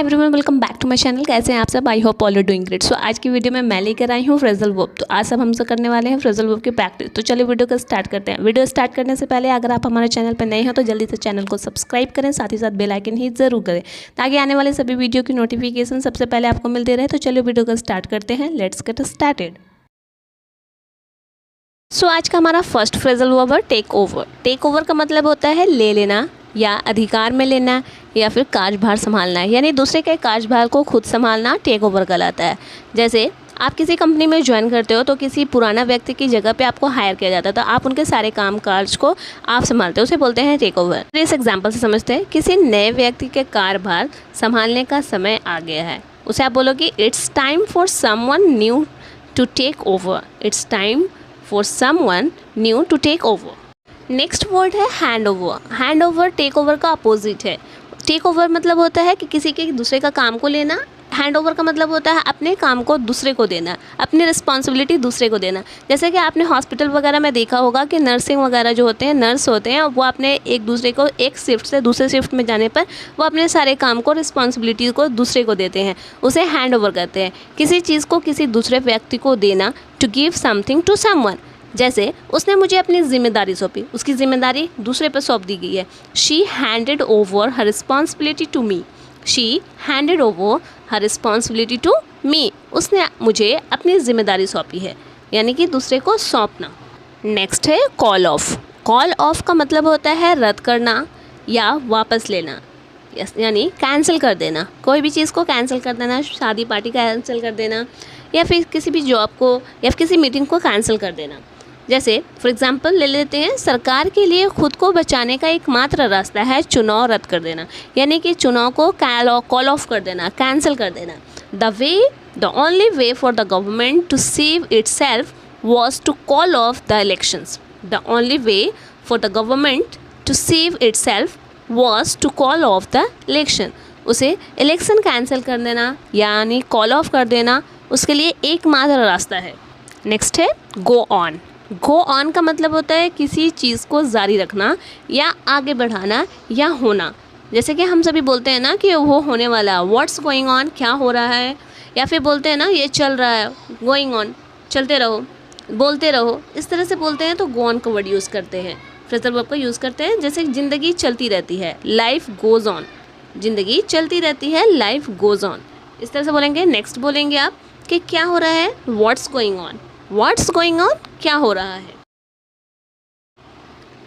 Everyone welcome back to my channel. कैसे हैं आप सब? I hope all are doing great. So आज की वीडियो में मैं लेकर आई हूँ फ्रेजल वर्ब। तो आज सब हमसे करने वाले हैं फ्रेजल वर्ब की प्रैक्टिस। तो चलिए वीडियो को स्टार्ट करते हैं। वीडियो स्टार्ट करने से पहले अगर आप हमारे चैनल पर नए हो तो जल्दी से चैनल को सब्सक्राइब करें, साथ ही साथ बेल आइकन ही जरूर करें ताकि आने वाले सभी वीडियो की नोटिफिकेशन सबसे पहले आपको मिलते रहे। तो चलिए वीडियो को स्टार्ट करते हैं। Let's get started. सो आज का हमारा फर्स्ट फ्रेजल वर्ब है टेक ओवर। टेक ओवर का मतलब होता है ले लेना या अधिकार में लेना या फिर कार्यभार संभालना, यानी दूसरे के कार्यभार को खुद संभालना टेक ओवर कहलाता है। जैसे आप किसी कंपनी में ज्वाइन करते हो तो किसी पुराना व्यक्ति की जगह पे आपको हायर किया जाता है, तो आप उनके सारे काम काज को आप संभालते हो, उसे बोलते हैं टेक ओवर। इस एग्जाम्पल से समझते हैं, किसी नए व्यक्ति के कार्यभार संभालने का समय आ गया है, उसे आप बोलोगे it's time for someone new to take over. It's time for someone new to take over. Next word है hand over. Hand over take over का अपोजिट है। टेक ओवर मतलब होता है कि किसी के दूसरे का काम को लेना। हैंड ओवर का मतलब होता है अपने काम को दूसरे को देना, अपनी रिस्पॉन्सिबिलिटी दूसरे को देना। जैसे कि आपने हॉस्पिटल वगैरह में देखा होगा कि नर्सिंग वगैरह जो होते हैं, नर्स होते हैं, वो अपने एक दूसरे को एक शिफ्ट से दूसरे शिफ्ट में जाने पर वो अपने सारे काम को, रिस्पॉन्सिबिलिटी को दूसरे को देते हैं, उसे हैंड ओवर कहते हैं। किसी चीज़ को किसी दूसरे व्यक्ति को देना, to give something to someone. जैसे उसने मुझे अपनी जिम्मेदारी सौंपी, उसकी जिम्मेदारी दूसरे पर सौंप दी गई है। She handed over her responsibility to me. She handed over her responsibility to me. उसने मुझे अपनी जिम्मेदारी सौंपी है, यानी कि दूसरे को सौंपना। नेक्स्ट है कॉल ऑफ। कॉल ऑफ का मतलब होता है रद्द करना या वापस लेना, यानी कैंसिल कर देना। कोई भी चीज़ को कैंसिल कर देना, शादी पार्टी कैंसिल कर देना या फिर किसी भी जॉब को या किसी मीटिंग को कैंसिल कर देना। जैसे फॉर एग्जांपल ले लेते हैं, सरकार के लिए खुद को बचाने का एकमात्र रास्ता है चुनाव रद्द कर देना, यानी कि चुनाव को कॉल ऑफ कर देना, कैंसिल कर देना। The only way for the government to save itself was to call off the elections. The only way for the government to save itself was to call off the election. उसे election cancel कर देना यानी call of कर देना, उसके लिए एकमात्र रास्ता है। नेक्स्ट है गो ऑन। गो ऑन का मतलब होता है किसी चीज़ को जारी रखना या आगे बढ़ाना या होना। जैसे कि हम सभी बोलते हैं ना कि वो होने वाला, व्हाट्स गोइंग ऑन, क्या हो रहा है, या फिर बोलते हैं ना ये चल रहा है, गोइंग ऑन, चलते रहो, बोलते रहो। इस तरह से बोलते हैं तो गो ऑन का वर्ड यूज़ करते हैं, फ्रेजल वर्ब का यूज़ करते हैं। जैसे ज़िंदगी चलती रहती है, लाइफ गोज़ ऑन। ज़िंदगी चलती रहती है, लाइफ गोज़ ऑन, इस तरह से बोलेंगे। नेक्स्ट बोलेंगे आप कि क्या हो रहा है, what's going on. What's going on, क्या हो रहा है।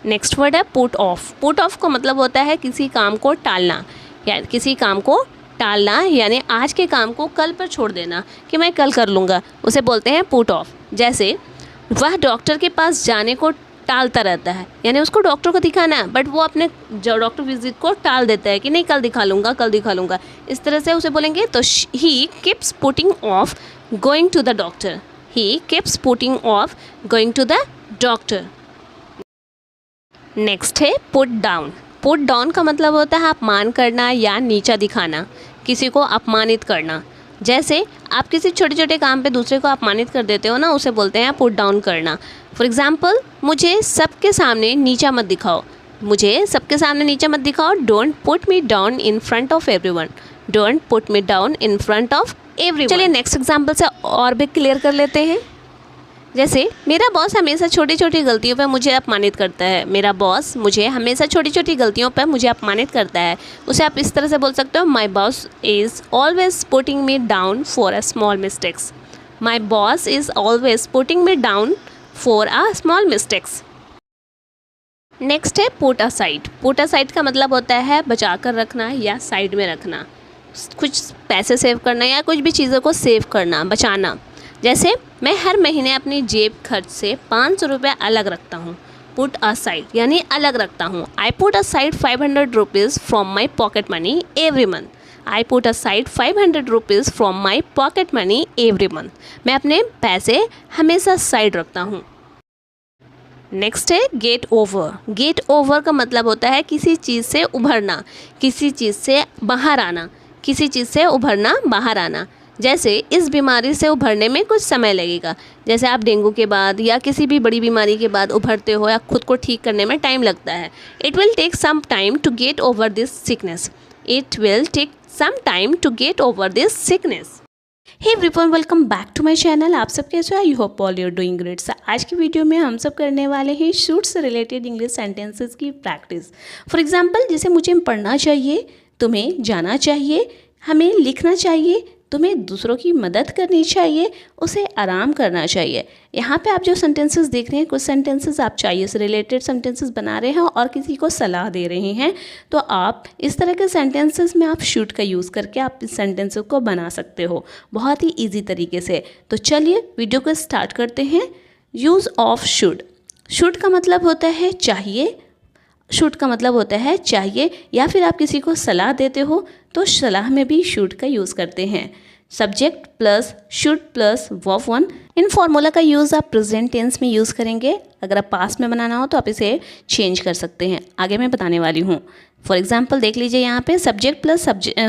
नेक्स्ट वर्ड है पुट ऑफ। पुट ऑफ का मतलब होता है किसी काम को टालना, या किसी काम को टालना यानी आज के काम को कल पर छोड़ देना कि मैं कल कर लूँगा, उसे बोलते हैं पुट ऑफ। जैसे वह डॉक्टर के पास जाने को टालता रहता है, यानी उसको डॉक्टर को दिखाना है बट वो अपने डॉक्टर विजिट को टाल देता है कि नहीं कल दिखा लूँगा, कल दिखा लूँगा। इस तरह से उसे बोलेंगे तो he keeps putting off going to the doctor. He keeps putting off going to the doctor. Next है put down. Put down का मतलब होता है अपमान करना या नीचा दिखाना, किसी को अपमानित करना। जैसे आप किसी छोटे छोटे काम पे दूसरे को अपमानित कर देते हो ना, उसे बोलते हैं पुट डाउन करना। फॉर एग्जाम्पल, मुझे सबके सामने नीचा मत दिखाओ। मुझे सबके सामने नीचा मत दिखाओ। Don't put me down in front of everyone. Don't put me down in front of everyone. चलिए नेक्स्ट एग्जाम्पल से और भी क्लियर कर लेते हैं। जैसे मेरा बॉस हमेशा छोटी छोटी गलतियों पर मुझे अपमानित करता है। मेरा बॉस मुझे हमेशा छोटी छोटी गलतियों पर मुझे अपमानित करता है, उसे आप इस तरह से बोल सकते हो, my boss is always putting me down for a small mistakes. My boss is always putting me down for a small mistakes. Next है पुट असाइड। पुट असाइड का मतलब होता है बचा कर रखना या साइड में रखना, कुछ पैसे सेव करना या कुछ भी चीज़ों को सेव करना, बचाना। जैसे मैं हर महीने अपनी जेब खर्च से 500 रुपये अलग रखता हूँ। पुट असाइड यानी अलग रखता हूँ। I put aside 500 rupees from my pocket money every month. I put aside 500 rupees from my pocket money every month. मैं अपने पैसे हमेशा साइड रखता हूँ। नेक्स्ट है गेट ओवर। गेट ओवर का मतलब होता है किसी चीज़ से उभरना, किसी चीज़ से बाहर आना, किसी चीज़ से उभरना, बाहर आना। जैसे इस बीमारी से उभरने में कुछ समय लगेगा। जैसे आप डेंगू के बाद या किसी भी बड़ी बीमारी के बाद उभरते हो या खुद को ठीक करने में टाइम लगता है। It will take some time to get over this sickness. It will take some time to get over this sickness. Hey everyone, welcome back to my channel. आप सब कैसे हो? I hope all you are doing great. आज की video में हम सब करने वाले हैं should say related English sentences की प्रैक्टिस। फॉर एग्जांपल, जैसे मुझे पढ़ना चाहिए, तुम्हें जाना चाहिए, हमें लिखना चाहिए, तुम्हें दूसरों की मदद करनी चाहिए, उसे आराम करना चाहिए। यहाँ पे आप जो सेंटेंसेस देख रहे हैं, कुछ सेंटेंसेस आप चाहिए से रिलेटेड सेंटेंसेस बना रहे हैं और किसी को सलाह दे रहे हैं, तो आप इस तरह के सेंटेंसेस में आप शुड का यूज़ करके आप इस सेंटेंसेस को बना सकते हो बहुत ही ईजी तरीके से। तो चलिए वीडियो को स्टार्ट करते हैं। Use of should. शुड का मतलब होता है चाहिए। शुड का मतलब होता है चाहिए, या फिर आप किसी को सलाह देते हो तो सलाह में भी शुड का यूज़ करते हैं। Subject plus should plus verb one. In formula का यूज़ आप प्रेजेंट टेंस में यूज़ करेंगे। अगर आप पास्ट में बनाना हो तो आप इसे चेंज कर सकते हैं, आगे मैं बताने वाली हूँ। फॉर एग्जाम्पल देख लीजिए यहाँ पे, subject plus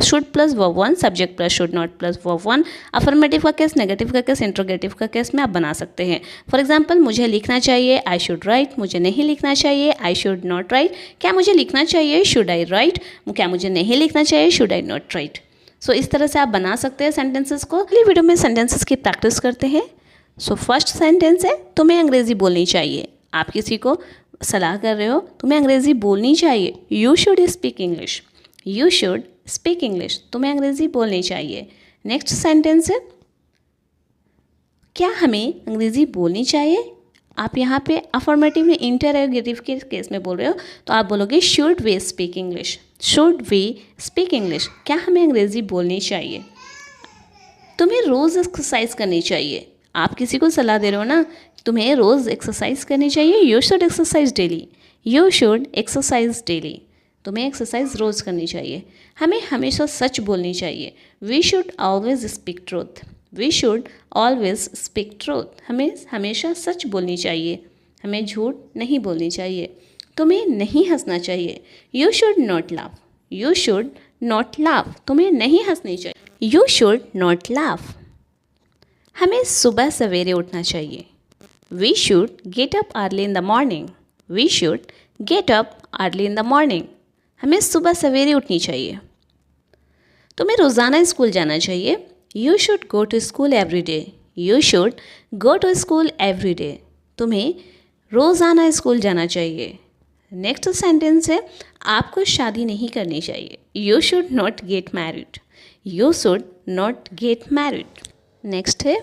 should plus verb one, subject plus should not plus verb one. Affirmative का केस, नेगेटिव का केस, इंट्रोगेटिव का केस में आप बना सकते हैं। फॉर एग्जाम्पल, मुझे लिखना चाहिए, आई शुड राइट। मुझे नहीं लिखना चाहिए, आई शुड नॉट राइट। क्या मुझे लिखना चाहिए, शुड आई राइट। क्या मुझे नहीं लिखना चाहिए, शुड आई नॉट राइट। सो इस तरह से आप बना सकते हैं सेंटेंसेस को। अगली वीडियो में सेंटेंसेस की प्रैक्टिस करते हैं। सो फर्स्ट सेंटेंस है, तुम्हें अंग्रेज़ी बोलनी चाहिए। आप किसी को सलाह कर रहे हो, तुम्हें अंग्रेज़ी बोलनी चाहिए। You should speak English. You should speak English. तुम्हें अंग्रेज़ी बोलनी चाहिए। नेक्स्ट सेंटेंस है, क्या हमें अंग्रेज़ी बोलनी चाहिए। आप यहाँ पे अफर्मेटिव या इंटरोगेटिव के केस में बोल रहे हो तो आप बोलोगे should we speak English. Should we speak English. क्या हमें अंग्रेज़ी बोलनी चाहिए। तुम्हें रोज़ एक्सरसाइज करनी चाहिए। आप किसी को सलाह दे रहे हो ना, तुम्हें रोज़ एक्सरसाइज करनी चाहिए। You should exercise daily. You should exercise daily. तुम्हें एक्सरसाइज रोज़ करनी चाहिए। हमें हमेशा सच बोलनी चाहिए। We should always speak truth. We should always speak truth. हमें हमेशा सच बोलनी चाहिए, हमें झूठ नहीं बोलनी चाहिए। तुम्हें नहीं हंसना चाहिए। You should not laugh. You should not laugh. तुम्हें नहीं हंसनी चाहिए। You should not laugh. हमें सुबह सवेरे उठना चाहिए। We should get up early in the morning. We should get up early in the morning. हमें सुबह सवेरे उठनी चाहिए। तुम्हें रोज़ाना स्कूल जाना चाहिए। You should go to school every day. You should go to school every day. तुम्हें रोज़ाना स्कूल जाना चाहिए। नेक्स्ट सेंटेंस है, आपको शादी नहीं करनी चाहिए। You should not get married. You should not get married. Next है,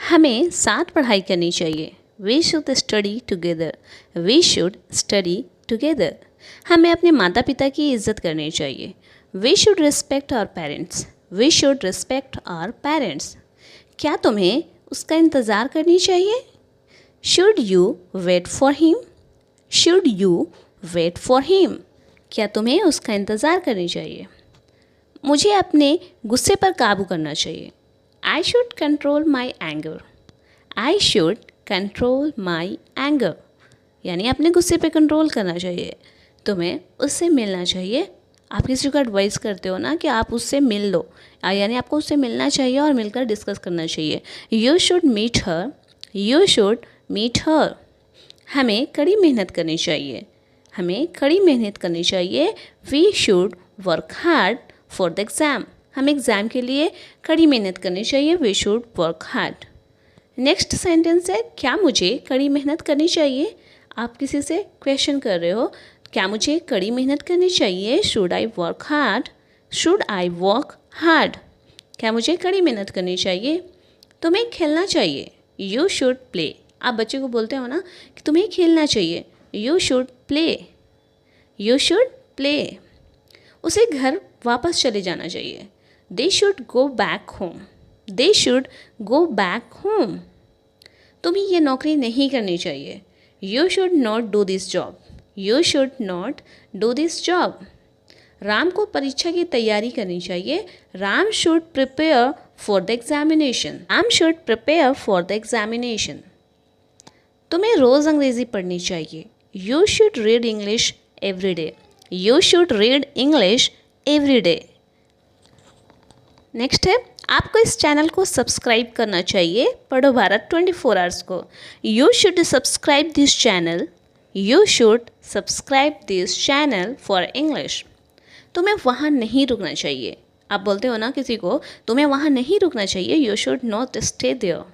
हमें साथ पढ़ाई करनी चाहिए। We should study together. We should study together. हमें अपने माता पिता की इज्जत करनी चाहिए। We should respect our parents. We should respect our parents. क्या तुम्हें उसका इंतज़ार करनी चाहिए। Should you wait for him. Should you wait for him. क्या तुम्हें उसका इंतज़ार करनी चाहिए। मुझे अपने गुस्से पर काबू करना चाहिए। I should control my anger. I should control my anger. यानी अपने गुस्से पे कंट्रोल करना चाहिए। तुम्हें उससे मिलना चाहिए। आप किसी को एडवाइस करते हो ना कि आप उससे मिल लो, यानी आपको उससे मिलना चाहिए और मिलकर डिस्कस करना चाहिए। You should meet her. You should meet her. हमें कड़ी मेहनत करनी चाहिए। हमें कड़ी मेहनत करनी चाहिए। We should work hard for the exam. हमें एग्ज़ाम के लिए कड़ी मेहनत करनी चाहिए। We should work hard. Next sentence है, क्या मुझे कड़ी मेहनत करनी चाहिए। आप किसी से क्वेश्चन कर रहे हो, क्या मुझे कड़ी मेहनत करनी चाहिए। Should I work hard. Should I work hard. क्या मुझे कड़ी मेहनत करनी चाहिए। तुम्हें खेलना चाहिए। You should play. आप बच्चे को बोलते हो ना कि तुम्हें खेलना चाहिए। You should play. You should play. उसे घर वापस चले जाना चाहिए। They should go back home. They should go back home. तुम्हें ये नौकरी नहीं करनी चाहिए। You should not do this job. You should not do this job. Ram को परीक्षा की तैयारी करनी चाहिए। Ram should prepare for the examination. Ram should prepare for the examination. तुम्हें रोज़ अंग्रेज़ी पढ़नी चाहिए। You should read English every day. You should read English every day. Next है, आपको इस चैनल को सब्सक्राइब करना चाहिए, पढ़ो भारत 24 आवर्स को। You should subscribe this channel. You should subscribe this channel for English. तुम्हें वहाँ नहीं रुकना चाहिए। आप बोलते हो ना किसी को तुम्हें वहाँ नहीं रुकना चाहिए, you should not stay there,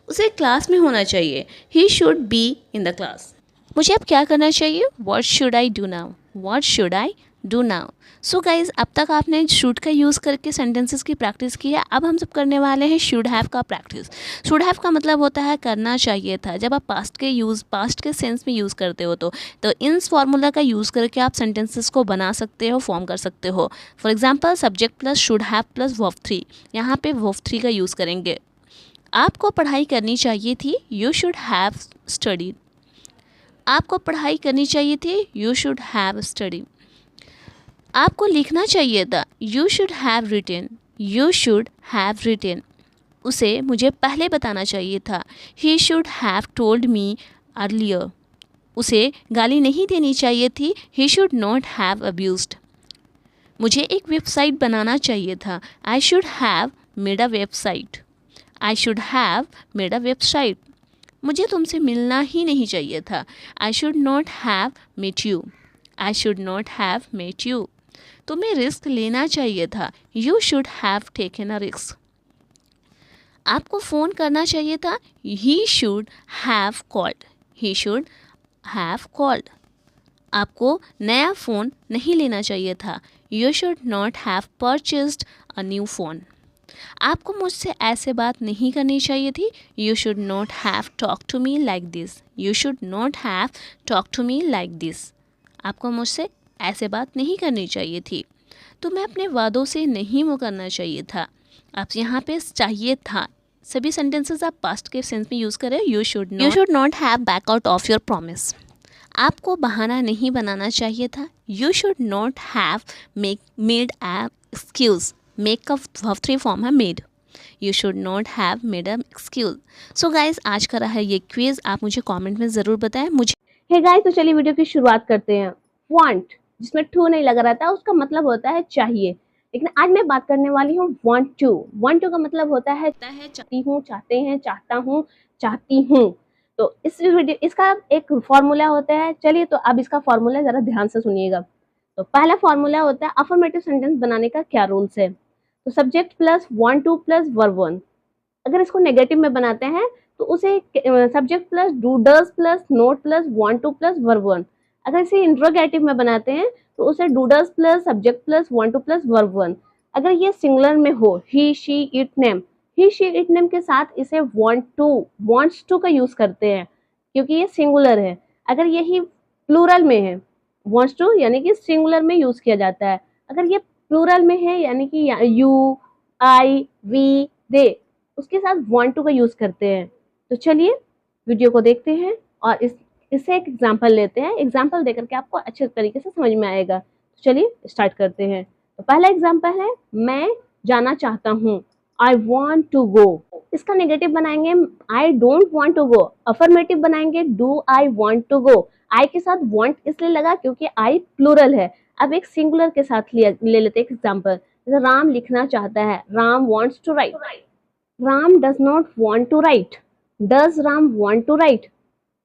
उसे क्लास में होना चाहिए, he should be in the class. मुझे अब क्या करना चाहिए, what should I do now, what should I do now. So guys, अब तक आपने शुड का यूज़ करके सेंटेंसेस की प्रैक्टिस की है। अब हम सब करने वाले हैं शुड हैव का प्रैक्टिस। शुड हैव का मतलब होता है करना चाहिए था। जब आप पास्ट के सेंस में यूज़ करते हो तो इन फार्मूला का यूज़ करके आप सेंटेंसेस को बना सकते हो, फॉर्म कर सकते हो। For example, subject plus should have plus verb 3, यहाँ पे वर्ब 3 का यूज़ करेंगे। आपको पढ़ाई करनी चाहिए थी, यू शुड हैव स्टडीड। आपको पढ़ाई करनी चाहिए थी, यू शुड हैव स्टडी। आपको लिखना चाहिए था, you should have written, you should have written. उसे मुझे पहले बताना चाहिए था, he should have told me earlier. उसे गाली नहीं देनी चाहिए थी, he should not have abused. मुझे एक वेबसाइट बनाना चाहिए था, I should have made a website, I should have made a website. मुझे तुमसे मिलना ही नहीं चाहिए था, I should not have met you, I should not have met you. तुम्हें रिस्क लेना चाहिए था, you should have taken a risk. आपको फ़ोन करना चाहिए था, he should have called, he should have called. आपको नया फ़ोन नहीं लेना चाहिए था, you should not have purchased a new phone. आपको मुझसे ऐसे बात नहीं करनी चाहिए थी, you should not have talk to me like this, you should not have talk to me like this. आपको मुझसे ऐसे बात नहीं करनी चाहिए थी। तुम्हें अपने वादों से नहीं मुकरना चाहिए था। आप यहाँ पे चाहिए था, सभी सेंटेंसेस आप पास्ट के सेंस में यूज़ करें। You should not have back out of your promise. आपको बहाना नहीं बनाना चाहिए था, you should not have made a excuse. Make का वर्ब 3 फॉर्म है made, you should not have made a excuse. So guys, आज का रहा है ये क्विज, आप मुझे कमेंट में ज़रूर बताएं। मुझे हे गाइस, तो चलिए वीडियो की शुरुआत करते हैं। वांट, जिसमें टू नहीं लगा रहता, उसका मतलब होता है चाहिए, लेकिन आज मैं बात करने वाली हूँ वांट टू। वांट टू का मतलब होता है चाहती हूँ, चाहते हैं, चाहता हूँ, चाहती हूँ। तो इस वीडियो इसका एक फॉर्मूला होता है। चलिए, तो अब इसका फॉर्मूला जरा ध्यान से सुनिएगा। तो पहला फॉर्मूला होता है अफर्मेटिव सेंटेंस बनाने का क्या रूल्स है। तो subject plus want to plus verb one. अगर इसको नेगेटिव में बनाते हैं तो उसे subject plus do does plus not plus want to plus verb one. अगर इसे इंट्रोगेटिव में बनाते हैं तो उसे do does plus subject plus want to plus verb one. अगर ये सिंगुलर में हो, he she it name, he she it name के साथ इसे वांट टू वांट्स टू का यूज करते हैं क्योंकि ये सिंगुलर है। अगर यही प्लूरल में है, वांट्स टू यानी कि सिंगुलर में यूज किया जाता है। अगर ये प्लूरल में है यानी कि यू, आई, वी, दे, उसके साथ वांट टू का यूज करते हैं। तो चलिए वीडियो को देखते हैं और इससे एक एग्जांपल लेते हैं। एग्जांपल देकर के आपको अच्छे तरीके से समझ में आएगा। तो चलिए स्टार्ट करते हैं। तो पहला एग्जांपल है, मैं जाना चाहता हूँ, आई वॉन्ट टू गो। इसका नेगेटिव बनाएंगे I don't want to go, affirmative बनाएंगे do I want to go. I के साथ वांट इसलिए लगा क्योंकि आई प्लूरल है। अब एक सिंगुलर के साथ ले लेते हैं एग्जांपल। जैसे राम लिखना चाहता है, Ram wants to write. Ram does not want to write, does Ram want to write.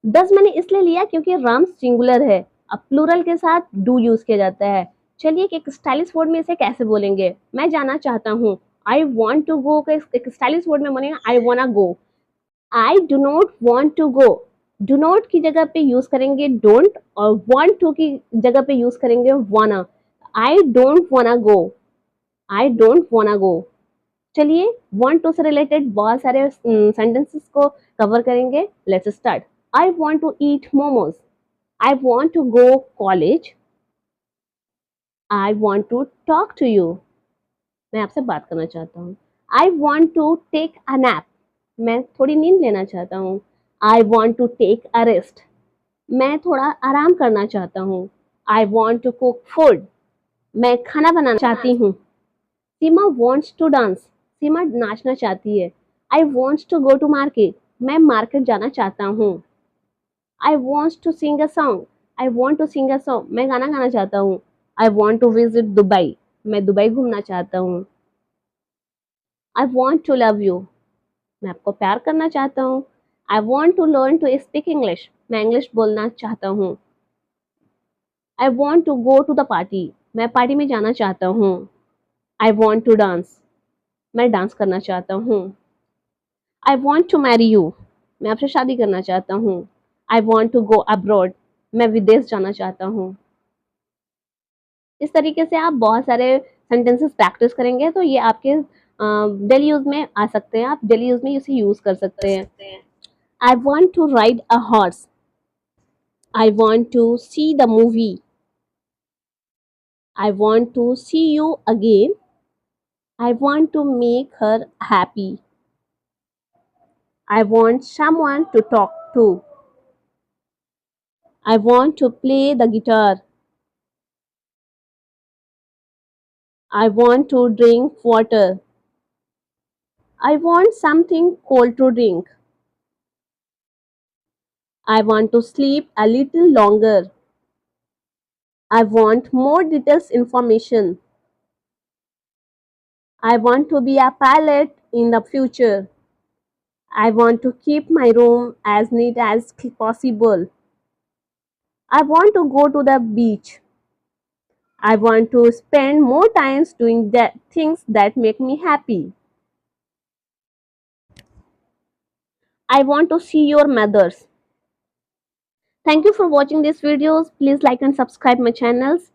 Does मैंने इसलिए लिया क्योंकि राम सिंगुलर है। अब प्लूरल के साथ डू यूज किया जाता है। चलिए एक स्टाइलिश वर्ड में इसे कैसे बोलेंगे। मैं जाना चाहता हूँ, आई वॉन्ट टू गो का एक स्टाइलिश वर्ड में बोलेंगे I wanna go. I do not want to go, do not की जगह पे यूज करेंगे डोंट और वांट टू की जगह पे यूज करेंगे वाना। आई डोंट वाना गो, आई डोंट वाना गो। चलिए वांट टू से रिलेटेड बहुत सारे सेंटेंसेस को कवर करेंगे। Let's start. I want to eat momos, I want to go college, I want to talk to you, मैं आपसे बात करना चाहता हूँ। I want to take a nap, मैं थोड़ी नींद लेना चाहता हूँ। I want to take a rest, मैं थोड़ा आराम करना चाहता हूँ। I want to cook food, मैं खाना बनाना चाहती हूँ। Seema wants to dance, Seema नाचना चाहती है। आई wants to go to market, मैं मार्केट जाना चाहता हूँ। I wants to sing a song, I want to sing a song, मैं गाना गाना चाहता हूँ। I want to visit Dubai, मैं दुबई घूमना चाहता हूँ। I want to love you, मैं आपको प्यार करना चाहता हूँ। I want to learn to speak English, मैं इंग्लिश बोलना चाहता हूँ। I want to go to the party, मैं पार्टी में जाना चाहता हूँ। I want to dance. मैं डांस करना चाहता हूँ. I want to marry you. मैं आपसे शादी करना चाहता हूँ. I want to go abroad. मैं विदेश जाना चाहता हूँ. इस तरीके से आप बहुत सारे सेंटेंसेस प्रैक्टिस करेंगे तो ये आपके डेली यूज में आ सकते हैं. आप डेली यूज में इसे यूज कर सकते हैं. I want to ride a horse. I want to see the movie. I want to see you again. I want to make her happy. I want someone to talk to. I want to play the guitar. I want to drink water. I want something cold to drink. I want to sleep a little longer. I want more details information. I want to be a pilot in the future. I want to keep my room as neat as possible. I want to go to the beach. I want to spend more time doing things that make me happy. I want to see your mothers. Thank you for watching these videos. Please like and subscribe my channels.